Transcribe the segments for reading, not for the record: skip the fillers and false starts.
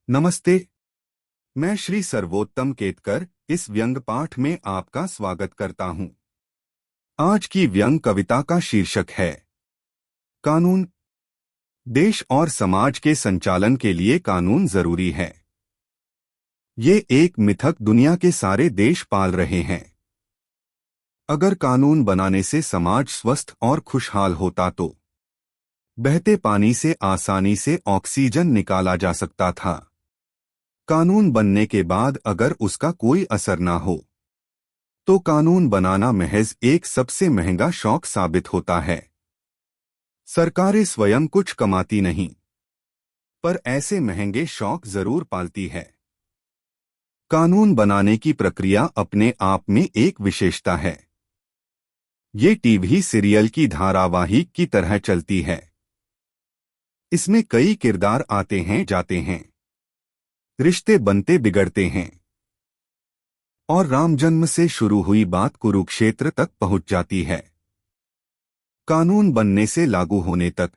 नमस्ते। मैं श्री सर्वोत्तम केतकर इस व्यंग पाठ में आपका स्वागत करता हूं। आज की व्यंग कविता का शीर्षक है कानून। देश और समाज के संचालन के लिए कानून जरूरी है। ये एक मिथक दुनिया के सारे देश पाल रहे हैं। अगर कानून बनाने से समाज स्वस्थ और खुशहाल होता तो बहते पानी से आसानी से ऑक्सीजन निकाला जा सकता था। कानून बनने के बाद अगर उसका कोई असर ना हो तो कानून बनाना महज एक सबसे महंगा शौक साबित होता है। सरकारें स्वयं कुछ कमाती नहीं, पर ऐसे महंगे शौक जरूर पालती है। कानून बनाने की प्रक्रिया अपने आप में एक विशेषता है। ये टीवी सीरियल की धारावाहिक की तरह चलती है। इसमें कई किरदार आते हैं जाते हैं, रिश्ते बनते बिगड़ते हैं और राम जन्म से शुरू हुई बात कुरुक्षेत्र तक पहुंच जाती है। कानून बनने से लागू होने तक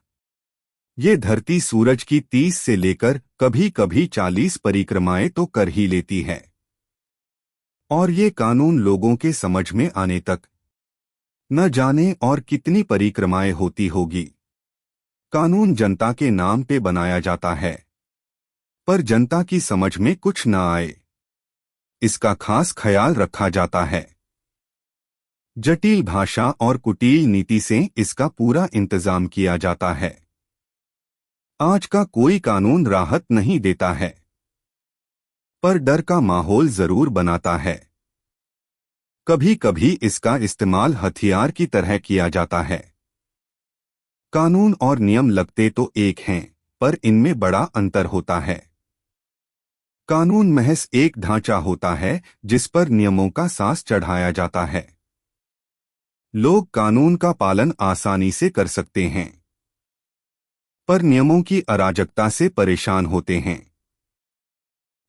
ये धरती सूरज की 30 से लेकर कभी कभी 40 परिक्रमाएं तो कर ही लेती है। और ये कानून लोगों के समझ में आने तक न जाने और कितनी परिक्रमाएं होती होगी। कानून जनता के नाम पे बनाया जाता है, पर जनता की समझ में कुछ न आए इसका खास ख्याल रखा जाता है। जटिल भाषा और कुटिल नीति से इसका पूरा इंतजाम किया जाता है। आज का कोई कानून राहत नहीं देता है, पर डर का माहौल जरूर बनाता है। कभी कभी इसका इस्तेमाल हथियार की तरह किया जाता है। कानून और नियम लगते तो एक हैं, पर इनमें बड़ा अंतर होता है। कानून महज एक ढांचा होता है जिस पर नियमों का सास चढ़ाया जाता है। लोग कानून का पालन आसानी से कर सकते हैं, पर नियमों की अराजकता से परेशान होते हैं।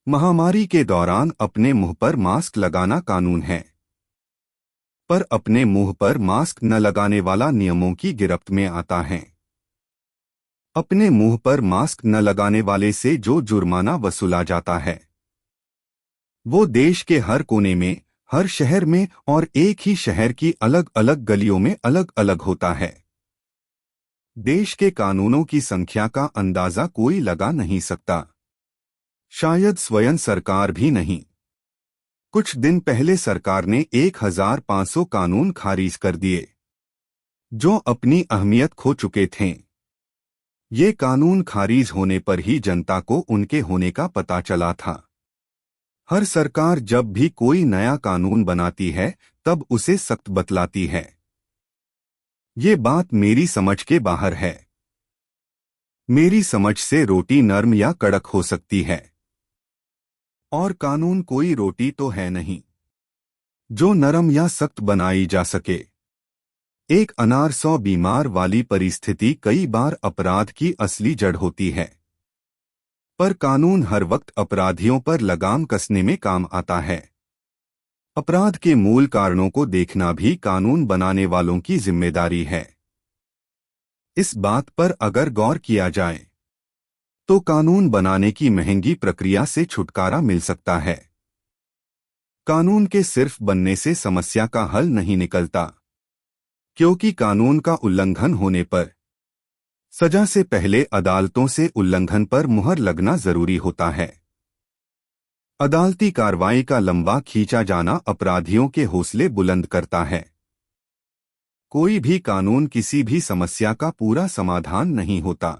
महामारी के दौरान अपने मुंह पर मास्क लगाना कानून है, पर अपने मुंह पर मास्क न लगाने वाला नियमों की गिरफ्त में आता है। अपने मुंह पर मास्क न लगाने वाले से जो जुर्माना वसूला जाता है वो देश के हर कोने में, हर शहर में और एक ही शहर की अलग अलग गलियों में अलग अलग होता है। देश के कानूनों की संख्या का अंदाजा कोई लगा नहीं सकता, शायद स्वयं सरकार भी नहीं। कुछ दिन पहले सरकार ने 1500 कानून खारिज कर दिए जो अपनी अहमियत खो चुके थे। ये कानून खारिज होने पर ही जनता को उनके होने का पता चला था। हर सरकार जब भी कोई नया कानून बनाती है तब उसे सख्त बतलाती है। ये बात मेरी समझ के बाहर है। मेरी समझ से रोटी नरम या कड़क हो सकती है, और कानून कोई रोटी तो है नहीं जो नरम या सख्त बनाई जा सके। एक अनार 100 बीमार वाली परिस्थिति कई बार अपराध की असली जड़ होती है, पर कानून हर वक्त अपराधियों पर लगाम कसने में काम आता है। अपराध के मूल कारणों को देखना भी कानून बनाने वालों की जिम्मेदारी है। इस बात पर अगर गौर किया जाए तो कानून बनाने की महंगी प्रक्रिया से छुटकारा मिल सकता है। कानून के सिर्फ बनने से समस्या का हल नहीं निकलता, क्योंकि कानून का उल्लंघन होने पर सजा से पहले अदालतों से उल्लंघन पर मुहर लगना जरूरी होता है। अदालती कार्रवाई का लंबा खींचा जाना अपराधियों के हौसले बुलंद करता है। कोई भी कानून किसी भी समस्या का पूरा समाधान नहीं होता,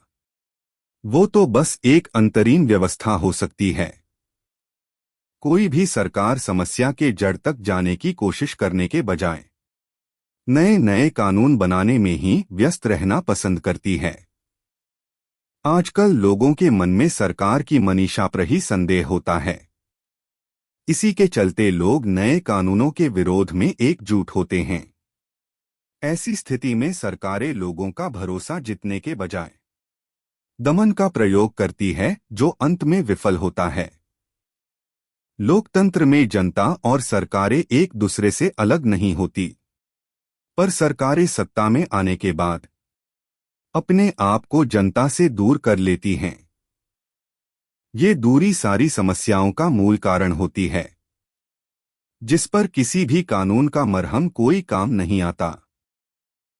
वो तो बस एक अंतरीम व्यवस्था हो सकती है। कोई भी सरकार समस्या के जड़ तक जाने की कोशिश करने के बजाय नए नए कानून बनाने में ही व्यस्त रहना पसंद करती है। आजकल लोगों के मन में सरकार की मनीषा पर ही संदेह होता है। इसी के चलते लोग नए कानूनों के विरोध में एकजुट होते हैं। ऐसी स्थिति में सरकारें लोगों का भरोसा जीतने के बजाय दमन का प्रयोग करती है, जो अंत में विफल होता है। लोकतंत्र में जनता और सरकारें एक दूसरे से अलग नहीं होती, पर सरकारें सत्ता में आने के बाद अपने आप को जनता से दूर कर लेती हैं। ये दूरी सारी समस्याओं का मूल कारण होती है, जिस पर किसी भी कानून का मरहम कोई काम नहीं आता।